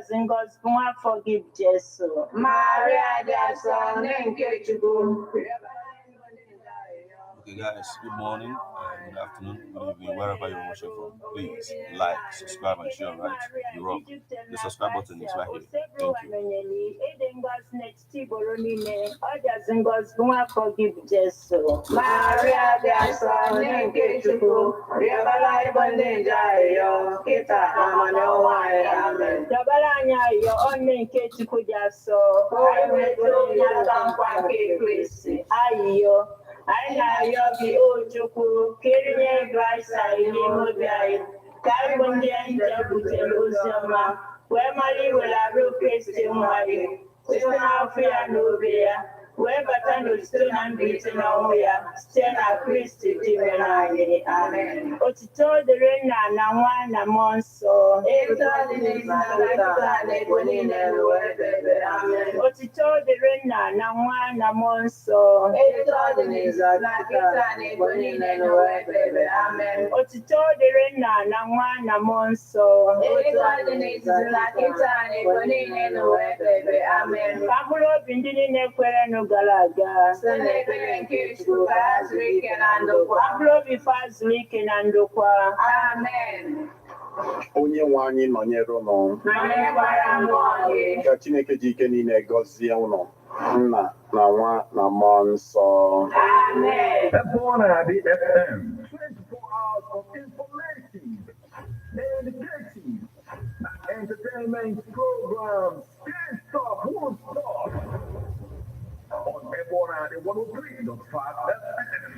doesn't God forgive Jesus? Maria Jackson, thank you, Chubu. Okay, guys, good morning, good afternoon, good evening, wherever you're watching from. Please like, subscribe, and share, right? You rock. The subscribe button is right here. Thank you. Forgive Jesus. Maria Jackson, thank you, Chubu. Dabalanya yo onne nke Chukwu ji asọ. Ayiyo. Anyị na-arịọ gị o Chukwu ka erinye Kraịst anyị n'ime obi anyị ka anyị bụ ndị nje butere ozi ọma wee mara iwere arụ Kristi nwa gị site n'afọ ya na obi ya wee bata n'otito na mbilite n'ọnwụ ya site na Kristi dị mere anyị. Amen. Otito dịrị Nna na Nwa na Mmụọ Nsọ. Otito dịrị Nna na Nwa na Mmụọ Nsọ. Otito dịrị Nna na Nwa na Mmụọ Nsọ. Ka mkpụrụ obi ndị niile kwerenụ gara aga. Mkpụrụ obi fa zuru ike na ndokwa. Amen. Onye nwe anyị nọnyere ụnụ ka Chineke ji ike niile gọzie ụnụ Nna na Nwa na Mmụọ Nsọ. Amen. Ebonadi FM, 24 hours of information, education, and entertainment programs. Can't stop, won't stop. On Ebonadi 103.5 FM.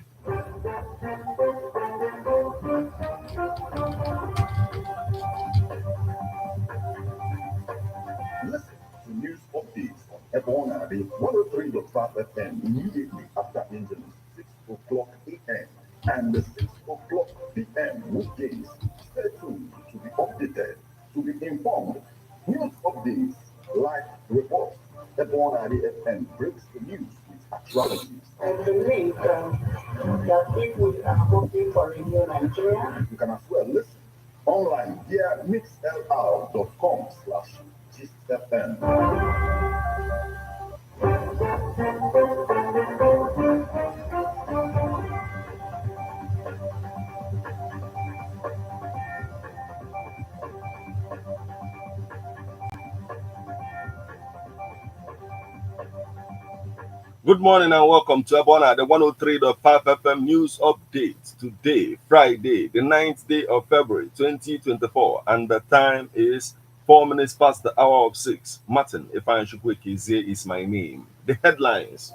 Listen to news updates on Ebonadi 103.5 FM immediately after Angeles, 6 o'clock a.m. and 6 o'clock p.m. weekdays. Stay tuned to be updated, to be informed. News updates, live reports. Ebonadi FM breaks the news with actualities. I believe that people are hoping for Radio Nigeria. You can as well listen online via mixlr.com/GistFM. Good morning and welcome to Ebona, the 103.5 FM news update. Today, Friday, the 9th day of February 2024, and the time is 4 minutes past the hour of 6. Martin Ifeanyi Chukwuekezie is my name. The headlines.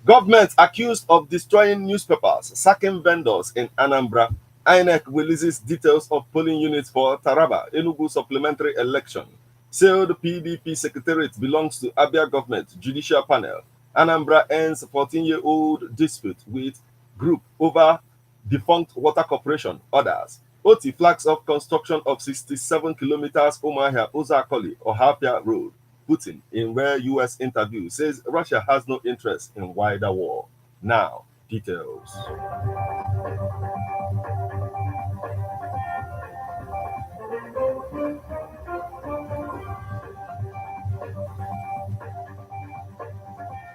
Government accused of destroying newspapers, sacking vendors in Anambra. INEC releases details of polling units for Taraba, Enugu supplementary election. Sealed PDP secretariat belongs to Abia government judicial panel. Anambra ends 14-year-old dispute with group over defunct water corporation. Others. OT flags off construction of 67 kilometers Umuahia Uzakoli Ohapia Road. Putin, in rare U.S. interview, says Russia has no interest in wider war. Now, details.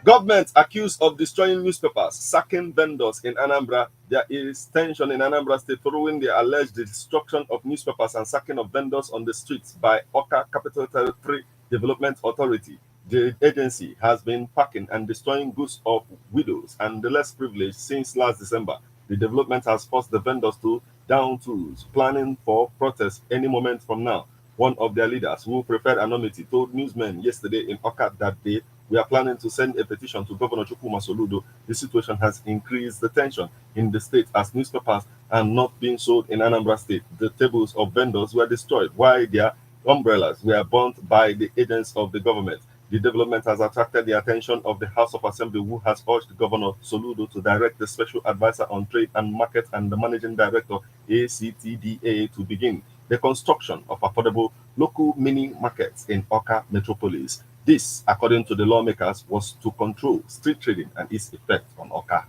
Government accused of destroying newspapers, sacking vendors in Anambra. There is tension in Anambra State following the alleged destruction of newspapers and sacking of vendors on the streets by Oka Capital Territory Development Authority. The agency has been packing and destroying goods of widows and the less privileged since last December. The development has forced the vendors to down tools, planning for protests any moment from now. One of their leaders, who preferred anonymity, told newsmen yesterday in Oka that we are planning to send a petition to Governor Chukwuma Soludo. The situation has increased the tension in the state as newspapers are not being sold in Anambra State. The tables of vendors were destroyed while their umbrellas were burnt by the agents of the government. The development has attracted the attention of the House of Assembly, who has urged Governor Soludo to direct the Special Advisor on Trade and Market and the Managing Director, ACTDA, to begin the construction of affordable local mini markets in Oka Metropolis. This, according to the lawmakers, was to control street trading and its effect on Oka.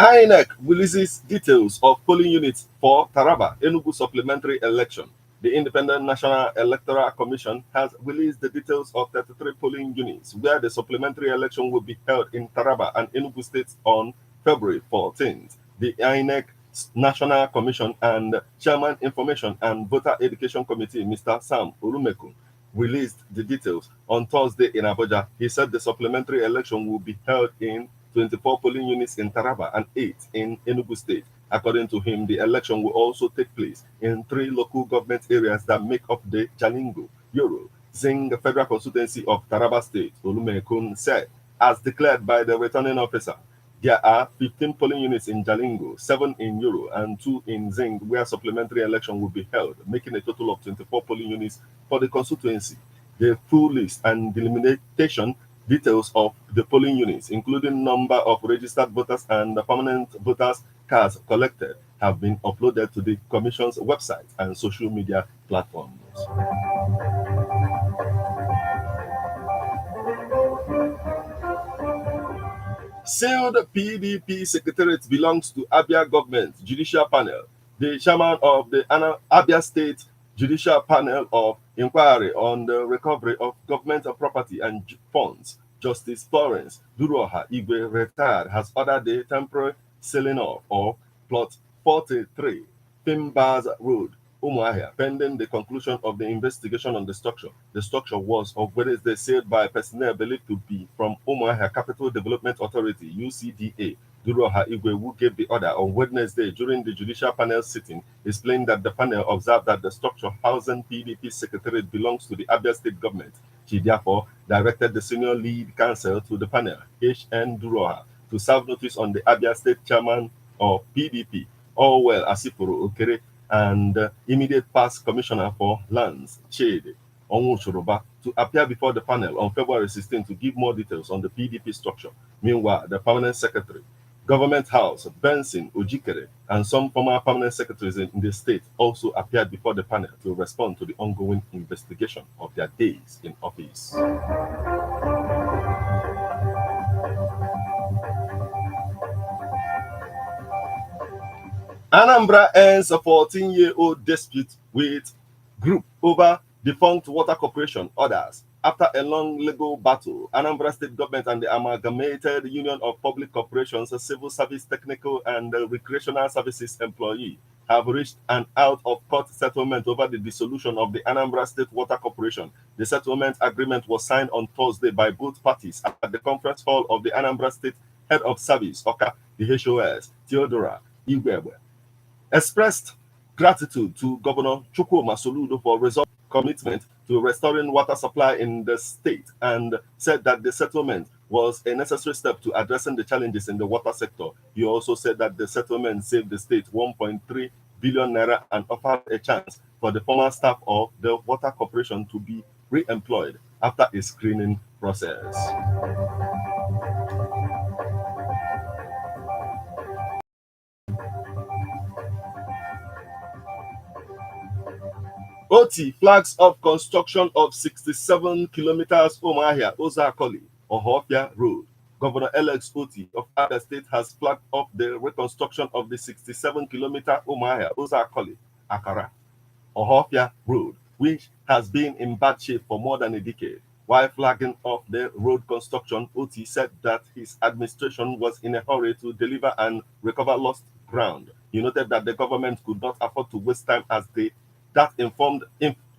INEC releases details of polling units for Taraba Enugu supplementary election. The Independent National Electoral Commission has released the details of 33 polling units where the supplementary election will be held in Taraba and Enugu states on February 14th. The INEC National Commission and Chairman Information and Voter Education Committee, Mr. Sam Urumeku, released the details on Thursday in Abuja. He said the supplementary election will be held in 24 polling units in Taraba and 8 in Enugu State. According to him, the election will also take place in 3 local government areas that make up the Jalingo, Yoro, Zing Federal Constituency of Taraba State. Olumekun said, as declared by the returning officer, there are 15 polling units in Jalingo, 7 in Yoro, and 2 in Zing, where supplementary election will be held, making a total of 24 polling units for the constituency. The full list and delimitation details of the polling units, including number of registered voters and the permanent voters cards collected, have been uploaded to the Commission's website and social media platforms. Sealed PDP Secretariat belongs to Abia Government Judicial Panel. The chairman of the Abia State Judicial Panel of Inquiry on the Recovery of Government Property and Funds, Justice Florence Duroha Igwe, retired, has ordered the temporary selling off of Plot 43, Fimbaz Road, Umuahia, pending the conclusion of the investigation on the structure. The structure was on Wednesday sailed by personnel believed to be from Umuahia Capital Development Authority, UCDA. Duroha Igwe, who gave the order on Wednesday during the judicial panel sitting, explained that the panel observed that the structure housing PDP Secretariat belongs to the Abia State government. She therefore directed the senior lead counsel to the panel, H.N. Duroha, to serve notice on the Abia State chairman of PDP, Orwell Asifuru Okere, and immediate past commissioner for lands, Chede Onwuchoroba, to appear before the panel on February 16 to give more details on the PDP structure. Meanwhile, the permanent secretary, Government House, Benson Ojikere, and some former permanent secretaries in the state also appeared before the panel to respond to the ongoing investigation of their days in office. Anambra ends a 14-year-old dispute with group over defunct water corporation orders. After a long legal battle, Anambra State government and the Amalgamated Union of Public Corporations, Civil Service, Technical and Recreational Services Employee have reached an out-of-court settlement over the dissolution of the Anambra State Water Corporation. The settlement agreement was signed on Thursday by both parties at the conference hall of the Anambra State Head of Service, Oka, the HOS, Theodora Igwebe, expressed gratitude to Governor Chukwuma Soludo for resolving commitment to restoring water supply in the state and said that the settlement was a necessary step to addressing the challenges in the water sector. He also said that the settlement saved the state 1.3 billion naira and offered a chance for the former staff of the water corporation to be re-employed after a screening process. OT flags up construction of 67 kilometers Umuahia Ozakoli Ohofia Road. Governor Alex Oti of Abia State has flagged up the reconstruction of the 67-kilometer Umuahia Ozakoli Akara Ohofia Road, which has been in bad shape for more than a decade. While flagging off the road construction, Oti said that his administration was in a hurry to deliver and recover lost ground. He noted that the government could not afford to waste time as that informed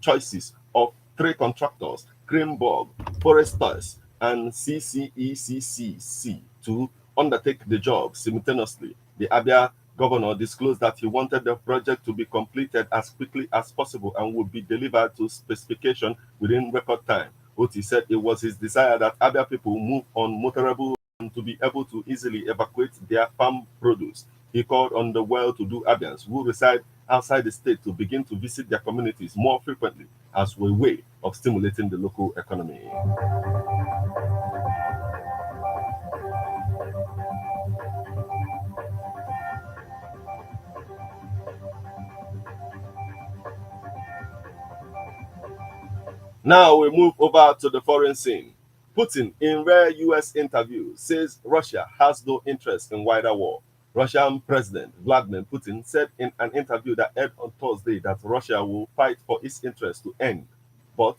choices of 3 contractors, Greenberg, Foresters, and CCECCC, to undertake the job simultaneously. The Abia governor disclosed that he wanted the project to be completed as quickly as possible and would be delivered to specification within record time. Oti said it was his desire that Abia people move on motorable and to be able to easily evacuate their farm produce. He called on the well-to-do Abians who reside outside the state to begin to visit their communities more frequently as a way of stimulating the local economy. Now we move over to the foreign scene. Putin, in rare U.S. interview, says Russia has no interest in wider war. Russian President Vladimir Putin said in an interview that aired on Thursday that Russia will fight for its interests to end, but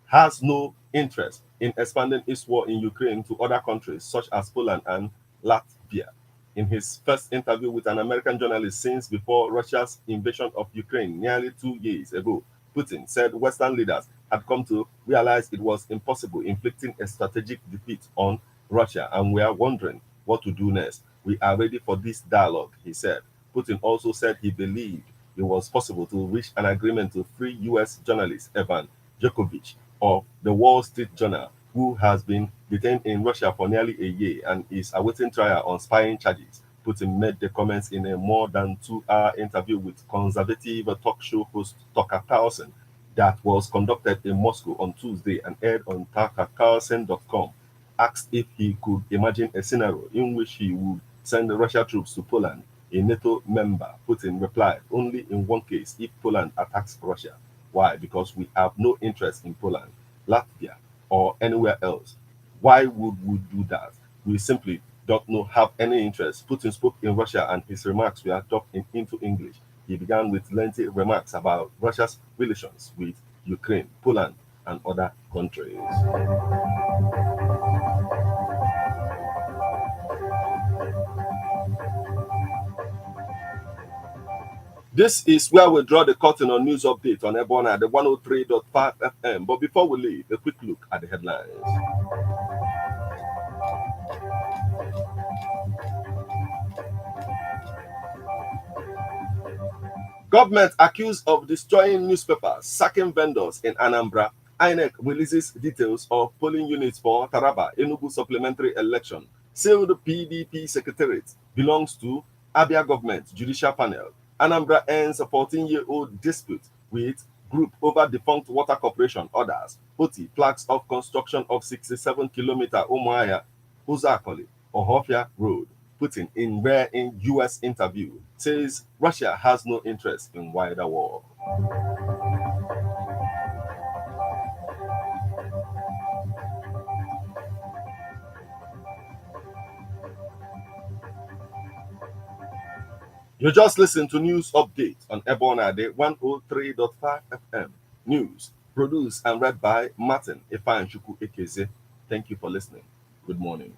has no interest in expanding its war in Ukraine to other countries such as Poland and Latvia. In his first interview with an American journalist since before Russia's invasion of Ukraine nearly 2 years ago, Putin said Western leaders had come to realize it was impossible inflicting a strategic defeat on Russia and were wondering what to do next. We are ready for this dialogue, he said. Putin also said he believed it was possible to reach an agreement to free U.S. journalist Evan Djokovic of the Wall Street Journal, who has been detained in Russia for nearly a year and is awaiting trial on spying charges. Putin made the comments in a more than 2-hour interview with conservative talk show host Tucker Carlson that was conducted in Moscow on Tuesday and aired on tuckercarlson.com. Asked if he could imagine a scenario in which he would send Russian troops to Poland, a NATO member, Putin replied, only in one case, if Poland attacks Russia. Why? Because we have no interest in Poland, Latvia, or anywhere else. Why would we do that? We simply don't have any interest. Putin spoke in Russia and his remarks were dubbed into English. He began with lengthy remarks about Russia's relations with Ukraine, Poland, and other countries. This is where we draw the curtain on news update on Ebona, the 103.5 FM. But before we leave, a quick look at the headlines. Government accused of destroying newspapers, sacking vendors in Anambra. INEC releases details of polling units for Taraba, Enugu supplementary election. Sealed PDP secretariat belongs to Abia government judicial panel. Anambra ends a 14-year-old dispute with group over defunct water corporation orders. Oti flags off construction of 67-kilometer Umuahia, Uzakoli, Ohofia Road. Putin, in rare U.S. interview, says Russia has no interest in wider war. You just listened to news update on Ebona Day 103.5 FM. News produced and read by Martin Ifeanyi Ekeze. Thank you for listening. Good morning.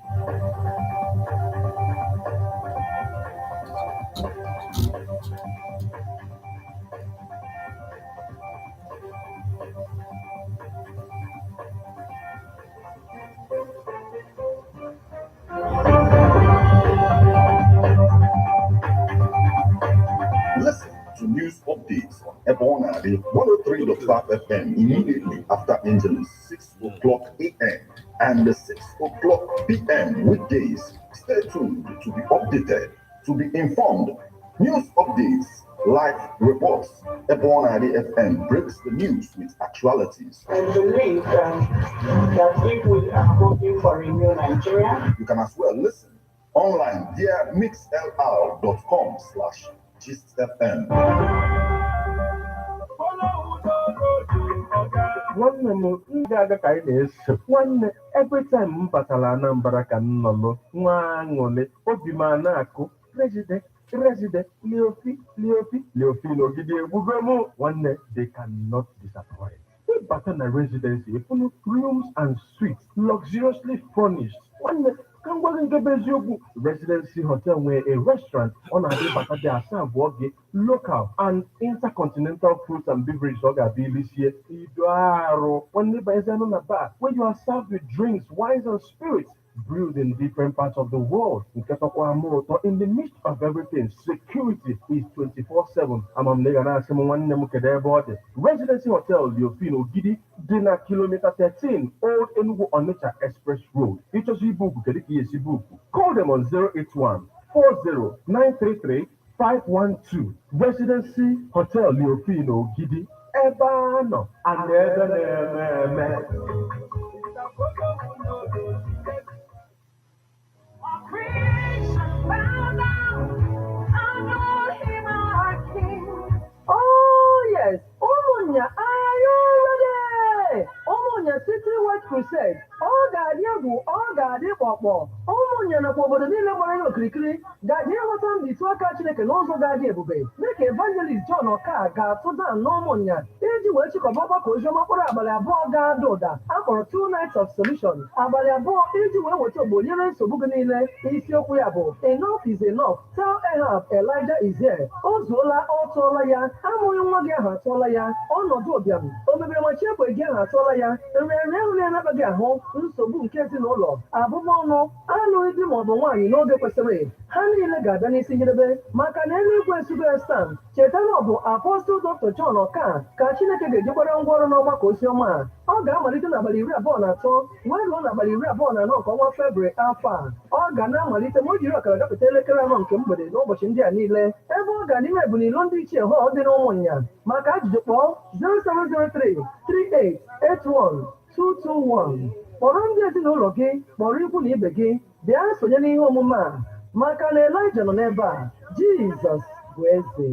Listen to news updates on Ebona, the 103.5 FM immediately after Angeles, 6 o'clock a.m. and the 6 o'clock p.m. weekdays. Stay tuned to be updated, to be informed. News updates, live reports. Ebona FM breaks the news with actualities. I believe that if we are hoping for a new Nigeria, you can as well listen online via mixlr.com/GistFM. Nwanne m ndị aga ka anyị na-eso nwanne every time m batara Anambra ka m nọ nwa aṅụrị obi m na-akụ President Leofi n'ogidi egbugo m nwanne they cannot disappoint. Ịbata na residency full rooms and suites luxuriously furnished. Nwanne ka m gwa gị nke bụ eziokwu, Residency Hotel nwere a restaurant ọ na-adị bata dị asaa abụọ gị local and intercontinental fruits and beverages ọ ga-abịa ilisie ido arụ nwanne banyezianụ na bar where you are served with drinks, wines and spirits brewed in different parts of the world. In the midst of everything, security is 24/7. Residency Hotel Leofino Gidi, Dina Kilometer 13, Old Enugu Onitsha Express Road. Call them on 081 40 933 512. Residency Hotel Leofino Gidi, Ebano, and Oh yes, Omonia, are you ready? Omonia City White Crusade. All the ga-adị kpọkpọ ụmụnye nakwa obodo niile gbara ya okirikiri ga-adị ịghọta mbitụ aka Chineke n'ụzọ ga-adị ebube dịka evangelist John Ọka ga-atụda n'ụmụnya iji wee chịkọba ọgbakọ oziọma mkpụrụ abalị abụọ ga-ada ụda akpọrọ 2 Nights of Solution abalị abụọ iji wee weta ogbo nyere nsogbu gị niile. Isiokwu ya bụ Enough is enough. Tell Ahab Elijah is here. O zuola, ọ tụọla ya. Amụghị nwa gị ahụ atụọla ya. Ọnọdụ ụbịam o mebiri machi ekwe gị ahụ atụọla ya. Nrịanrịa ahụ na-emebe gị ahụ, nsogbu nke ezinụlọ, abụmọnụ, alụghị di maọbụ nwaanyị n'oge kwesịrị, ha niile ga-abịa n'isi njedebe maka na eluigwe esugo estam. Cheta na ọ bụ Apọstụl Dr. John Ọka ka Chineke ga-ejikwara ngwaọrụ n'ọgbakọ oziọma a. Ọ ga-amalite n'abalị 23 wee ruo n'abalị 24 nke ọnwa Febrụwarị afọ a. Ọ ga na-amalite ma o jiri ọkara gafeta elekere 4 nke mgbede n'ụbọchị ndị a niile, ebe ọ ga n'ime Ebunilo ndị ichie họl dị n'Ụmụnya. Maka ajụjụ kpọọ 0703 3881 221. Kpọrọ ndị ezinụlọ gị, kpọrọ ikwu na ibe gị, bịa sonye n'ihe omume a maka na Elijah nọ n'ebe a. Jizọs bụ eze.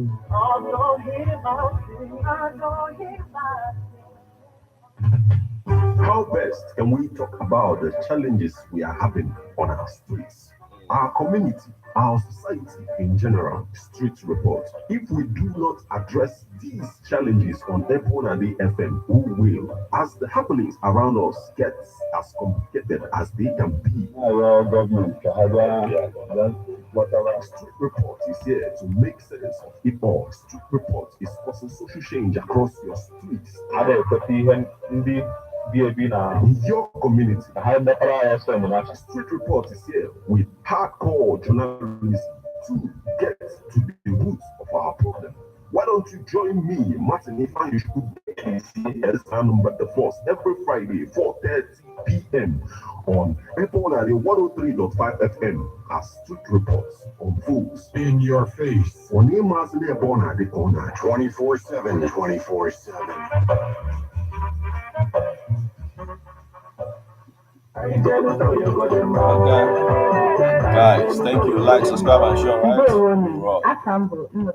How best can we talk about the challenges we are having on our streets, our community, our society in general? Street Report. If we do not address these challenges on Ebonadi FM, who will, as the happenings around us get as complicated as they can be? But our Street Report is here to make sense of it all. Street Report is causing social change across your streets. In your community. Street Report is here with hardcore journalism to get to the roots of our problem. Why don't you join me, Martin Ifeanyi, number the first every Friday, 4:30 p.m. on Ebonadi 103.5 FM as Street Reports unfolds in your face. On Emazile Ebonadi Corner 24/7, 24/7. Guys, thank you. Like, subscribe, and share, right? Assemble in the